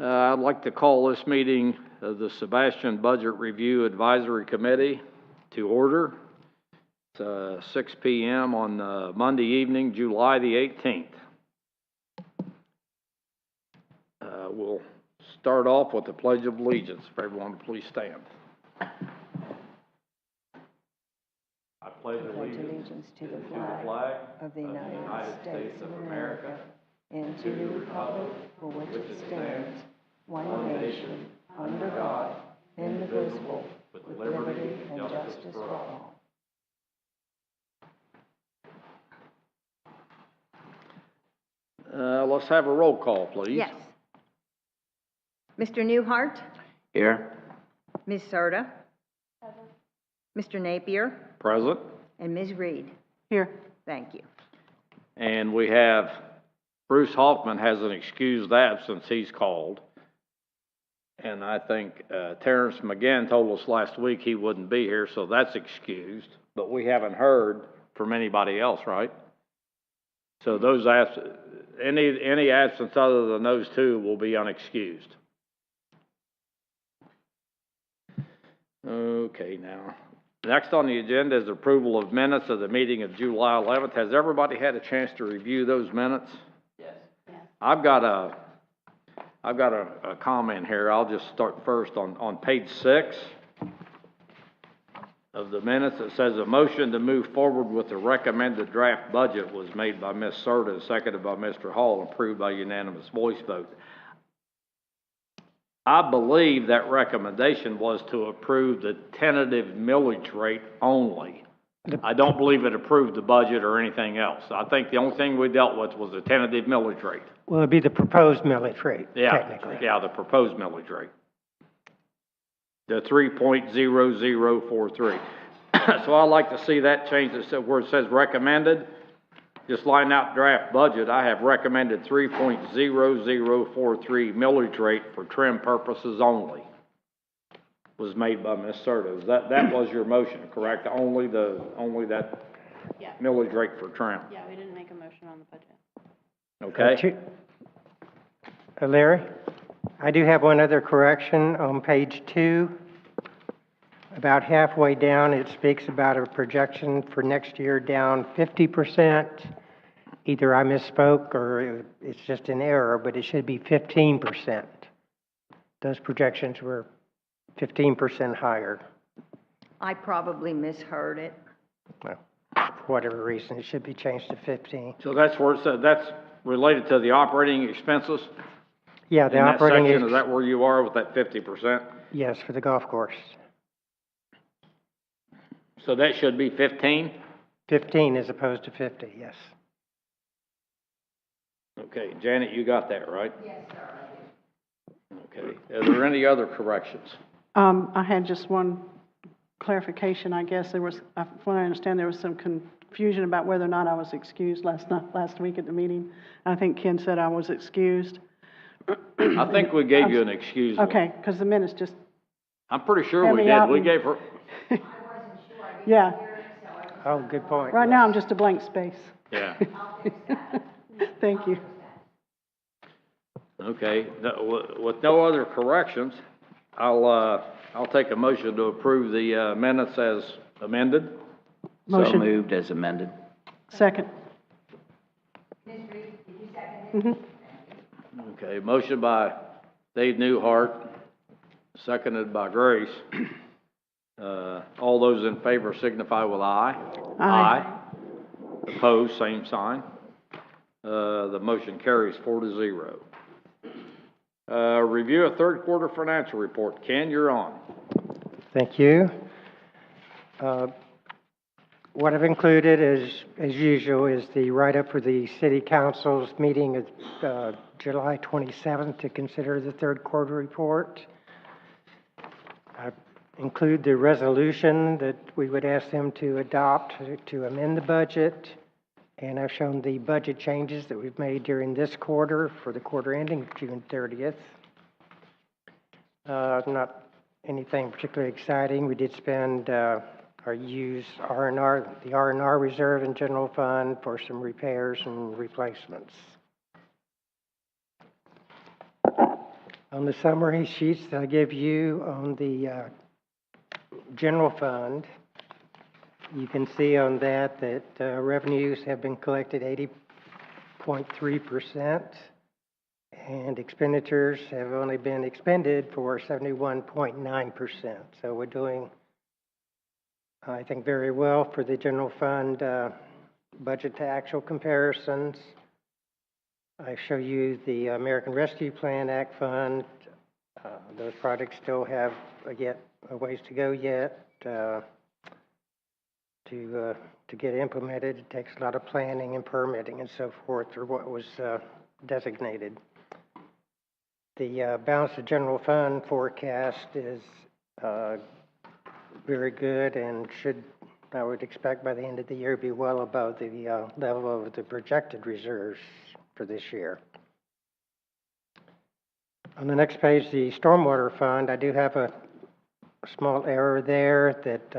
I'd like to call this meeting of the Sebastian Budget Review Advisory Committee to order. It's 6 p.m. on Monday evening, July the 18th. We'll start off with the Pledge of Allegiance. If everyone would please stand. I pledge allegiance to the flag of the United States of America and to the republic for which it stands, one nation, under God, indivisible, with liberty and justice for all. Let's have a roll call, please. Yes. Mr. Newhart? Here. Ms. Serta? Mr. Napier? Present. And Ms. Reed? Here. Thank you. And we have Bruce Hoffman has an excused absence he's called. And I think Terrence McGinn told us last week he wouldn't be here, so that's excused. But we haven't heard from anybody else, right? So those any absence other than those two will be unexcused. Okay, now. Next on the agenda is approval of minutes of the meeting of July 11th. Has everybody had a chance to review those minutes? Yes. I've got a comment here. I'll just start first on page 6 of the minutes. It says a motion to move forward with the recommended draft budget was made by Ms. Serta, seconded by Mr. Hall, and approved by unanimous voice vote. I believe that recommendation was to approve the tentative millage rate only. I don't believe it approved the budget or anything else. I think the only thing we dealt with was the tentative millage rate. Well, it'd be the proposed millage rate, Yeah, technically. yeah, the proposed millage rate. The 3.0043. So I'd like to see that change where it says recommended. Just line out draft budget. I have recommended 3.0043 millage rate for trim purposes only. Was made by Ms. Serta. That was your motion, correct? Only that millage rate for trim. Yeah, we didn't make a motion on the budget. Okay. Larry, I do have one other correction on page 2. About halfway down, it speaks about a projection for next year down 50%. Either I misspoke or it's just an error, but it should be 15%. Those projections were 15% higher. I probably misheard it. Well, for whatever reason, it should be changed to 15. So that's where it said that's related to the operating expenses? Yeah, the in operating that section, is that where you are with that 50%? Yes, for the golf course. So that should be 15? 15 as opposed to 50, yes. Okay, Janet, you got that, right? Yes, sir. Okay. Are there any other corrections? I had just one clarification, I guess. From what I understand, there was some confusion about whether or not I was excused last week at the meeting. I think Ken said I was excused. I think we gave you an excuse. Okay, because the minutes just... I'm pretty sure we did. We gave her... Yeah. Oh, good point. Right now, I'm just a blank space. Yeah. Thank you. Okay. With no other corrections, I'll take a motion to approve the minutes as amended. Motion. So moved as amended. Second. Ms. Reed, did you second it? Okay. Motion by Dave Newhart, seconded by Grace. All those in favor signify with aye. Aye. Opposed, same sign. The motion carries 4-0. Review of third quarter financial report. Ken, you're on. Thank you. What I've included, as usual, is the write-up for the City Council's meeting of July 27th to consider the third quarter report. I include the resolution that we would ask them to adopt to amend the budget, and I've shown the budget changes that we've made during this quarter for the quarter ending June 30th. Not anything particularly exciting. We did spend or use the R&R reserve and general fund for some repairs and replacements. On the summary sheets that I give you on the general fund, you can see on that revenues have been collected 80.3%, and expenditures have only been expended for 71.9%. So we're doing, I think, very well for the general fund budget to actual comparisons. I show you the American Rescue Plan Act Fund. Those projects still have yet a ways to go yet to get implemented. It takes a lot of planning and permitting and so forth for what was designated. The balance of general fund forecast is very good and should, I would expect by the end of the year, be well above the level of the projected reserves for this year. On the next page, the Stormwater Fund, I do have a small error there that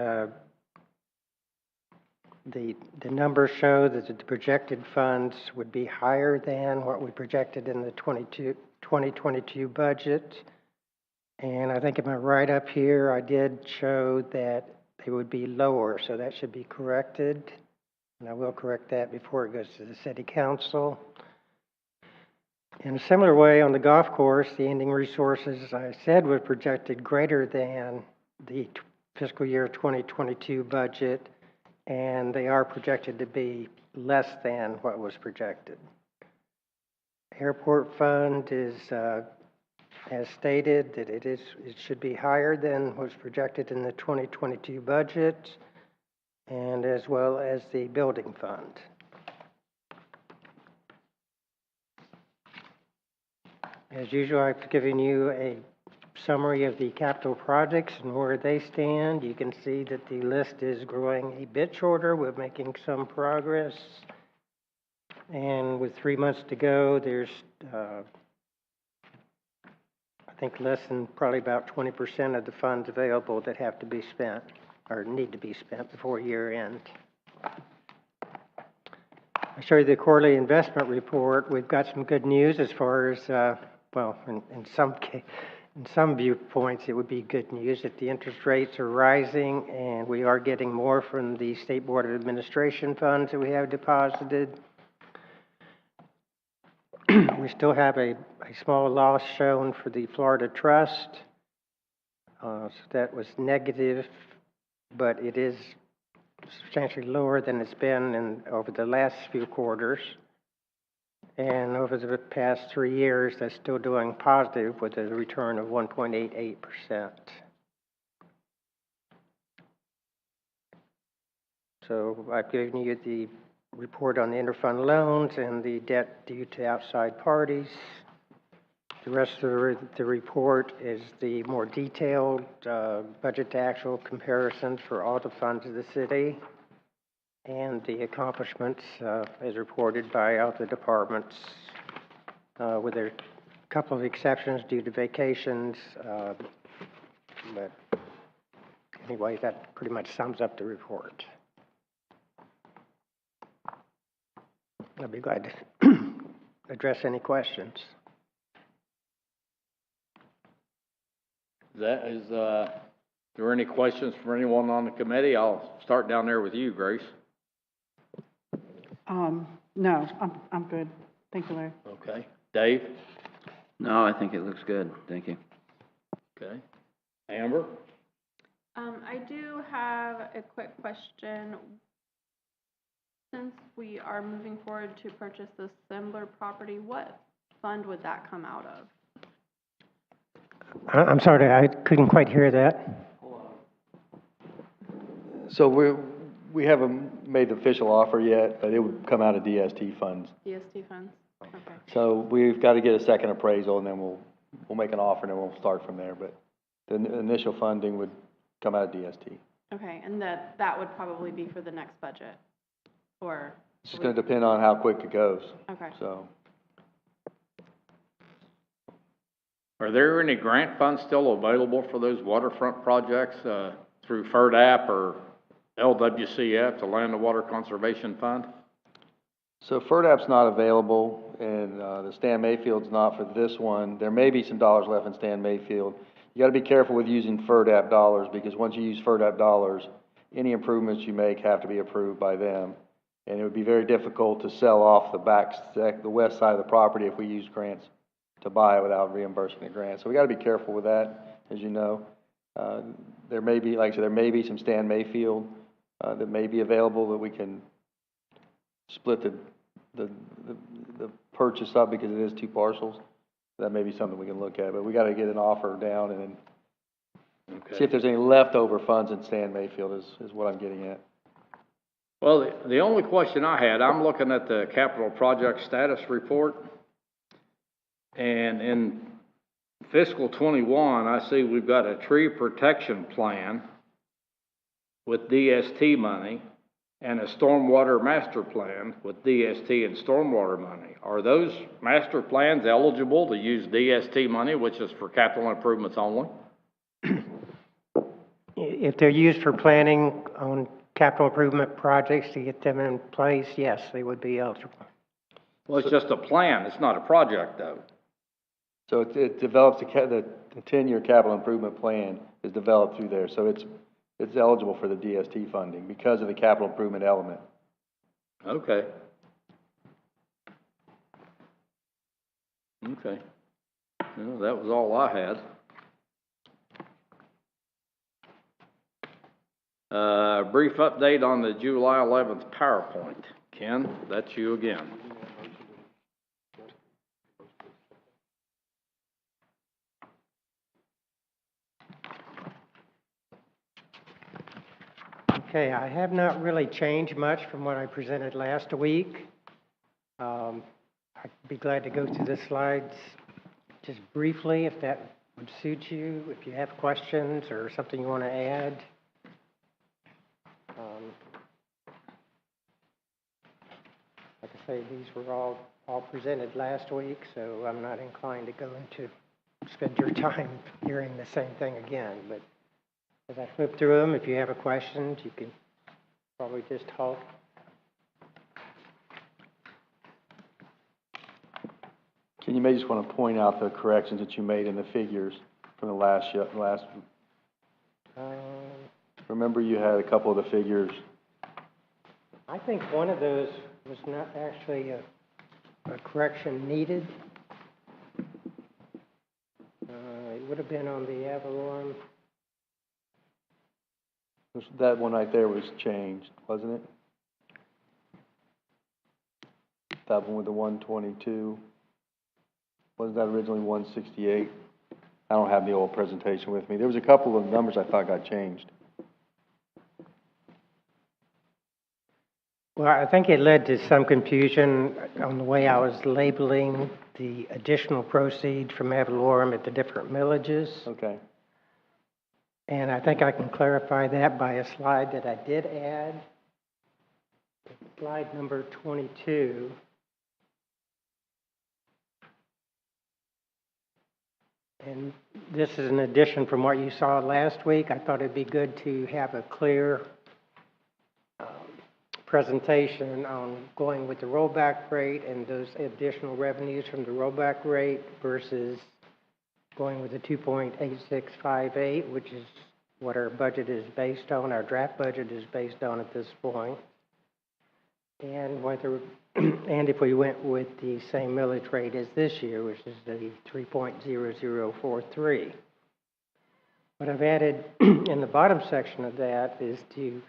the numbers show that the projected funds would be higher than what we projected in the 2022 budget. And I think in my write-up here, I did show that they would be lower, so that should be corrected. And I will correct that before it goes to the City Council. In a similar way, on the golf course, the ending resources, as I said, were projected greater than the fiscal year 2022 budget, and they are projected to be less than what was projected. Airport fund is, as stated, that it should be higher than was projected in the 2022 budget, and as well as the building fund. As usual, I've given you a summary of the capital projects and where they stand. You can see that the list is growing a bit shorter. We're making some progress. And with 3 months to go, there's, I think, less than probably about 20% of the funds available that have to be spent or need to be spent before year end. I'll show you the quarterly investment report. We've got some good news as far as well, in some viewpoints, it would be good news that the interest rates are rising and we are getting more from the State Board of Administration funds that we have deposited. We still have a small loss shown for the Florida Trust. So that was negative, but it is substantially lower than it's been over the last few quarters. And over the past 3 years, that's still doing positive with a return of 1.88%. So I've given you the report on the interfund loans and the debt due to outside parties. The rest of the report is the more detailed budget to actual comparisons for all the funds of the city, and the accomplishments as reported by all the departments, with a couple of exceptions due to vacations. But anyway, that pretty much sums up the report. I'll be glad to address any questions. Is there any questions for anyone on the committee? I'll start down there with you, Grace. No, I'm good. Thank you, Larry. Okay. Dave? No, I think it looks good. Thank you. Okay. Amber? I do have a quick question. Since we are moving forward to purchase the Sembler property, what fund would that come out of? I'm sorry, I couldn't quite hear that. So we haven't made the official offer yet, but it would come out of DST funds. DST funds? Okay. So we've got to get a second appraisal, and then we'll make an offer, and then we'll start from there. But the initial funding would come out of DST. Okay, and that would probably be for the next budget, or? It's just going to depend on how quick it goes. Okay. So. Are there any grant funds still available for those waterfront projects through FERDAP or LWCF, the Land and Water Conservation Fund? So FERDAP's not available, and the Stan Mayfield's not for this one. There may be some dollars left in Stan Mayfield. You gotta be careful with using FERDAP dollars, because once you use FERDAP dollars, any improvements you make have to be approved by them. And it would be very difficult to sell off the west side of the property if we use grants to buy it without reimbursing the grant. So we gotta be careful with that, as you know. There may be, like I said, there may be some Stan Mayfield, that may be available that we can split the purchase up, because it is 2 parcels. That may be something we can look at, but we gotta get an offer down and then see if there's any leftover funds in Stan Mayfield is what I'm getting at. Well, the only question I had, I'm looking at the capital project status report, and in fiscal 21, I see we've got a tree protection plan with DST money and a stormwater master plan with DST and stormwater money. Are those master plans eligible to use DST money, which is for capital improvements only? If they're used for planning on capital improvement projects to get them in place, yes, they would be eligible. Well, it's just a plan, it's not a project though. So it develops, the 10-year capital improvement plan is developed through there, so it's eligible for the DST funding because of the capital improvement element. Okay. Okay. Well, that was all I had. Brief update on the July 11th PowerPoint. Ken, that's you again. Okay, I have not really changed much from what I presented last week. I'd be glad to go through the slides just briefly if that would suit you, if you have questions or something you want to add. Like I say, these were all presented last week, so I'm not inclined to go into spend your time hearing the same thing again. But as I flip through them, if you have a question, you can probably just halt. Can you maybe just want to point out the corrections that you made in the figures from the last? Remember you had a couple of the figures. I think one of those was not actually a correction needed. It would have been on the Avalon. That one right there was changed, wasn't it? That one with the 122. Wasn't that originally 168? I don't have the old presentation with me. There was a couple of numbers I thought got changed. Well, I think it led to some confusion on the way I was labeling the additional proceeds from ad valorem at the different millages. Okay. And I think I can clarify that by a slide that I did add. Slide number 22. And this is an addition from what you saw last week. I thought it'd be good to have a clear presentation on going with the rollback rate and those additional revenues from the rollback rate versus going with the 2.8658, which is what our budget is based on, our draft budget is based on at this point. And whether, and if we went with the same millage rate as this year, which is the 3.0043. What I've added in the bottom section of that is to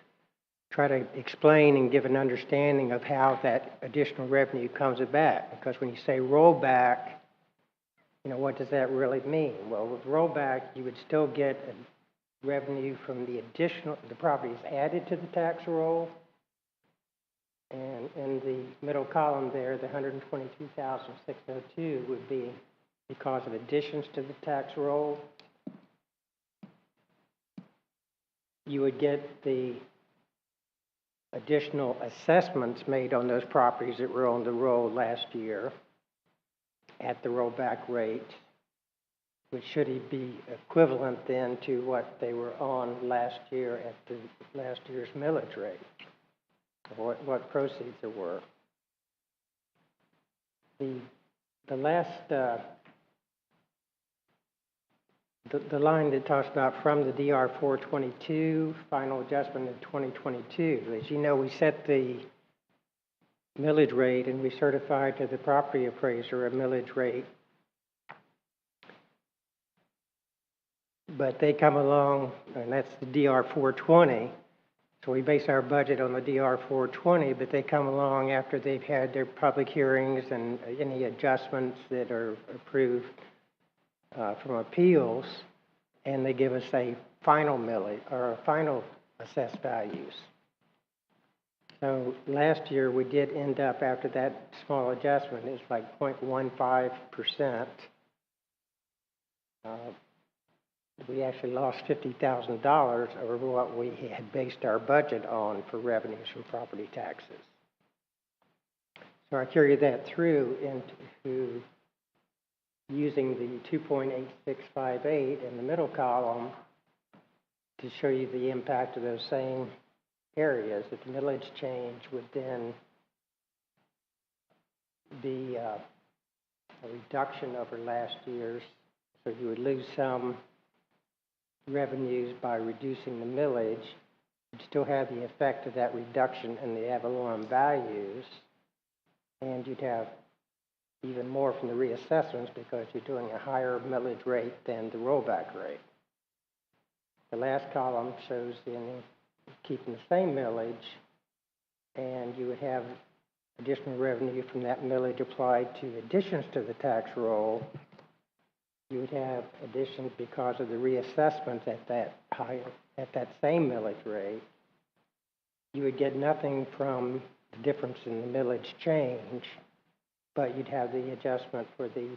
try to explain and give an understanding of how that additional revenue comes back. Because when you say rollback, you know, what does that really mean? Well, with rollback, you would still get a revenue from the properties added to the tax roll. And in the middle column there, the $122,602 would be because of additions to the tax roll. You would get the additional assessments made on those properties that were on the roll last year at the rollback rate, which should be equivalent then to what they were on last year at the last year's millage rate, what proceeds there were. The last, the line that talks about from the DR 422, final adjustment in 2022, as you know, we set the millage rate and we certified to the property appraiser a millage rate. But they come along, and that's the DR 420, so we base our budget on the DR 420, but they come along after they've had their public hearings and any adjustments that are approved from appeals, and they give us a final millage, or a final assessed values. So last year, we did end up, after that small adjustment, it's like 0.15%. We actually lost $50,000 over what we had based our budget on for revenues from property taxes. So I carried that through into using the 2.8658 in the middle column to show you the impact of those same areas. That the millage change would then be a reduction over last year's, so you would lose some revenues by reducing the millage. You'd still have the effect of that reduction in the ad valorem values, and you'd have even more from the reassessments because you're doing a higher millage rate than the rollback rate. The last column shows in keeping the same millage, and you would have additional revenue from that millage applied to additions to the tax roll. You would have additions because of the reassessments at that same millage rate. You would get nothing from the difference in the millage change, but you'd have the adjustment for the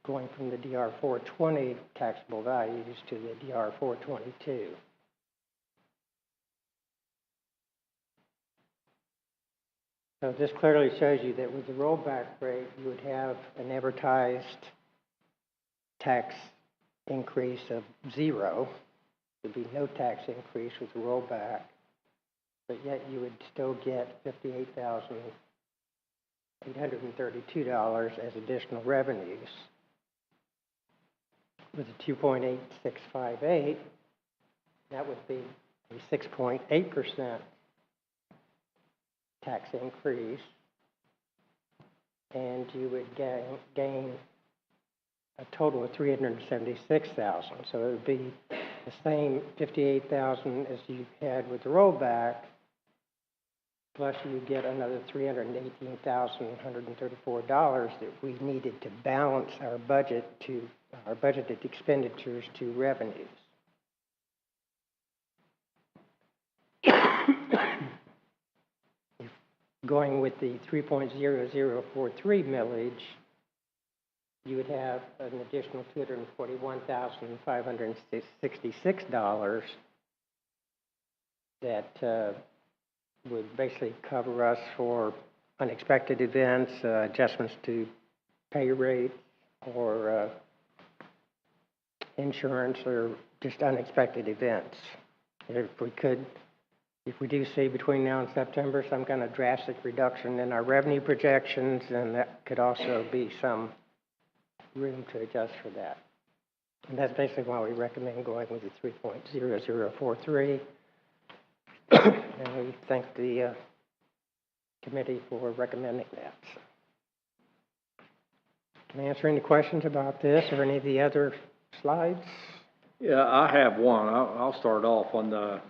going from the DR 420 taxable values to the DR 422. So this clearly shows you that with the rollback rate, you would have an advertised tax increase of 0. There'd be no tax increase with the rollback, but yet you would still get $58,832 as additional revenues. With the 2.8658, that would be a 6.8% tax increase, and you would gain a total of $376,000. So it would be the same $58,000 as you had with the rollback, plus you get another $318,134 that we needed to balance our budget to our budgeted expenditures to revenues. Going with the 3.0043 millage, you would have an additional $241,566 that would basically cover us for unexpected events, adjustments to pay rates, or insurance, or just unexpected events. If we do see between now and September some kind of drastic reduction in our revenue projections, then that could also be some room to adjust for that. And that's basically why we recommend going with the 3.0043. And we thank the committee for recommending that. Can I answer any questions about this or any of the other slides? Yeah, I have one. I'll start off on the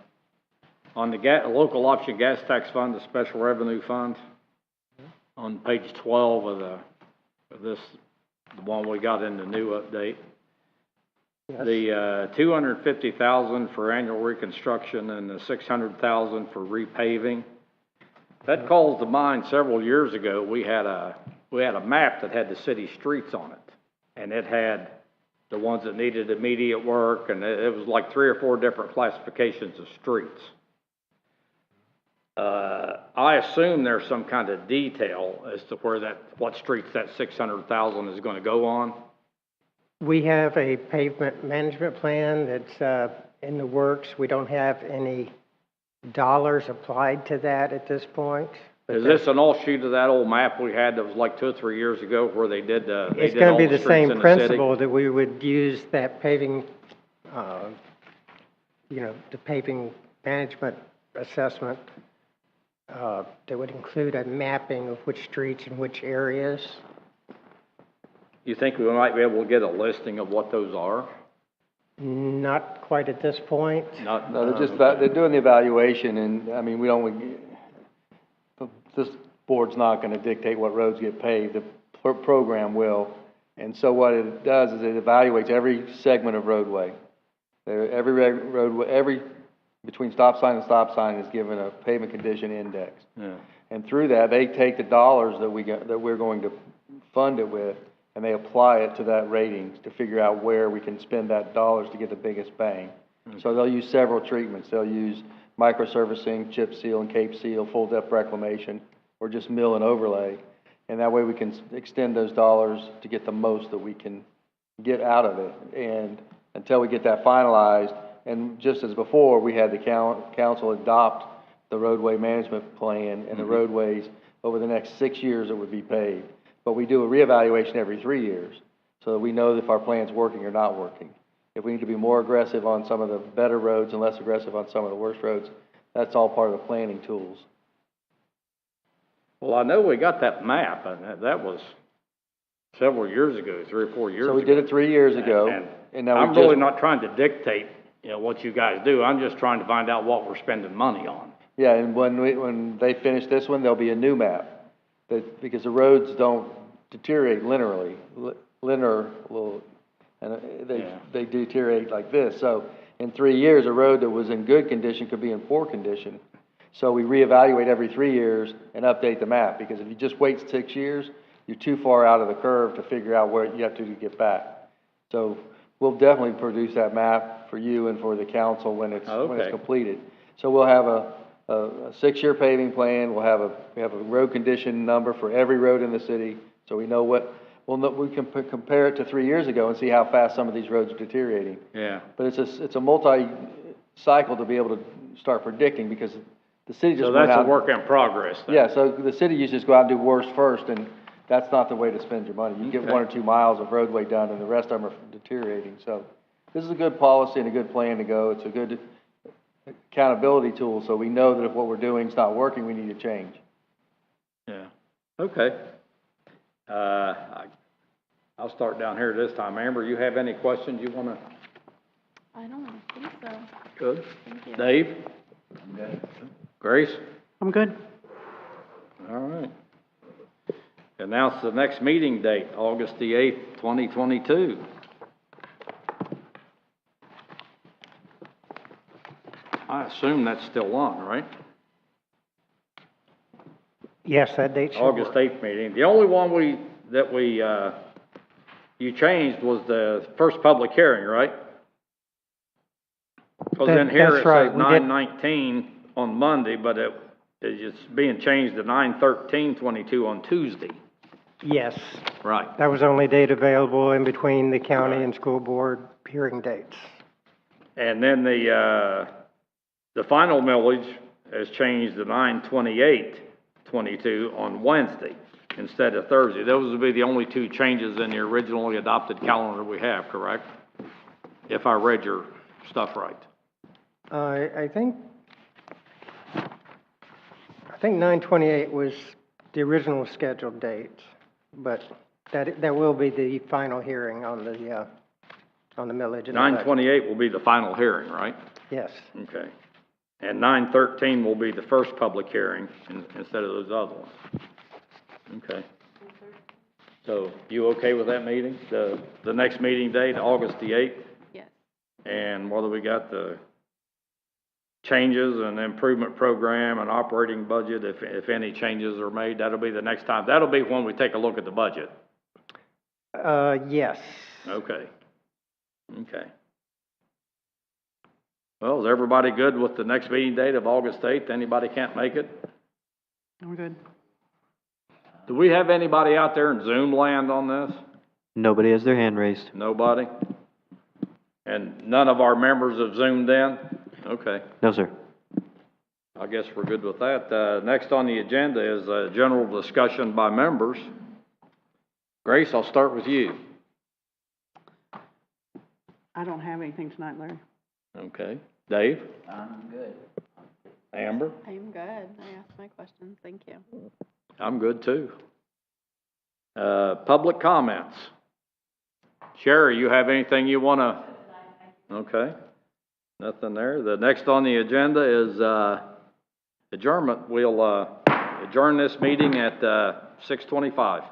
local option gas tax fund, the special revenue fund. On page 12 of the one we got in the new update. Yes. The $250,000 for annual reconstruction and the $600,000 for repaving. That calls to mind several years ago. We had a map that had the city streets on it, and it had the ones that needed immediate work, and it was like 3 or 4 different classifications of streets. I assume there's some kind of detail as to what streets that $600,000 is going to go on. We have a pavement management plan that's in the works. We don't have any dollars applied to that at this point. Is this an offshoot of that old map we had that was like 2 or 3 years ago where they did all It's gonna the be the streets same in the city? principle that we would use that paving, the paving management assessment, that would include a mapping of which streets and which areas. You think we might be able to get a listing of what those are? Not quite at this point. Not, No, they're doing the evaluation, and, I mean, this board's not gonna dictate what roads get paved, the program will. And so what it does is it evaluates every segment of roadway. Every between stop sign and stop sign is given a pavement condition index. Yeah. And through that, they take the dollars that we're going to fund it with, and they apply it to that rating to figure out where we can spend that dollars to get the biggest bang. So they'll use several treatments. They'll use microsurfacing, chip seal and cape seal, full depth reclamation, or just mill and overlay. And that way we can extend those dollars to get the most that we can get out of it. And until we get that finalized, and just as before, we had the council adopt the roadway management plan and the roadways over the next 6 years that would be paved. But we do a reevaluation every 3 years, so that we know if our plan's working or not working. If we need to be more aggressive on some of the better roads and less aggressive on some of the worst roads, that's all part of the planning tools. well, I know we got that map, and that was several years ago, 3 or 4 years ago. So we did it 3 years ago, and now I'm we really just, not trying to dictate, what you guys do. I'm just trying to find out what we're spending money on. yeah, and when they finish this one, there'll be a new map. Because the roads don't deteriorate linearly, and they deteriorate like this. So in 3 years, a road that was in good condition could be in poor condition. So we reevaluate every 3 years and update the map, because if you just wait 6 years, you're too far out of the curve to figure out where you have to get back. So we'll definitely produce that map for you and for the council when it's completed. So we'll have a 6-year paving plan. We have a road condition number for every road in the city, so we know we can compare it to 3 years ago and see how fast some of these roads are deteriorating. Yeah. But it's a multi-cycle to be able to start predicting, because the city just So went that's out. a work in progress then? Yeah, so the city used to just go out and do worst first, and that's not the way to spend your money. You can get 1 or 2 miles of roadway done, and the rest of them are deteriorating. So this is a good policy and a good plan to go. It's a good accountability tool, so we know that if what we're doing is not working, we need to change. Yeah, okay. I'll start down here this time. Amber, you have any questions you wanna? I don't think so. Good. Thank you. Dave? Grace? I'm good. All right. Announce the next meeting date, August the 8th, 2022. I assume that's still on, right? Yes, that date should August work. 8th meeting. The only one you changed was the first public hearing, right? Because in here it That's right. says We did- 9/19 on Monday, but it's being changed to 9/13/22 on Tuesday. Yes, Right. that was the only date available in between the county and school board hearing dates. And then the final millage has changed to 9/28/22 on Wednesday instead of Thursday. Those would be the only 2 changes in the originally adopted calendar we have, correct? If I read your stuff right. I think 9/28 was the original scheduled date, but that will be the final hearing on the millage. and the budget. 9/28 will be the final hearing, right? Yes. Okay. And 9/13 will be the first public hearing instead of those other ones. Okay. So you okay with that meeting? The next meeting date, August the 8th? Yes. And whether we got the changes and improvement program and operating budget, if any changes are made, that'll be the next time. That'll be when we take a look at the budget. Yes. Okay. Okay. Well, is everybody good with the next meeting date of August 8th? Anybody can't make it? I'm good. Do we have anybody out there in Zoom land on this? Nobody has their hand raised. Nobody? And none of our members have Zoomed in? Okay. No, sir. I guess we're good with that. Next on the agenda is a general discussion by members. Grace, I'll start with you. I don't have anything tonight, Larry. Okay. Dave? I'm good. Amber? I'm good. I asked my questions. Thank you. I'm good too. Public comments. Sherry, you have anything you wanna? Okay. Nothing there. The next on the agenda is, adjournment. We'll, adjourn this meeting at, 6:25.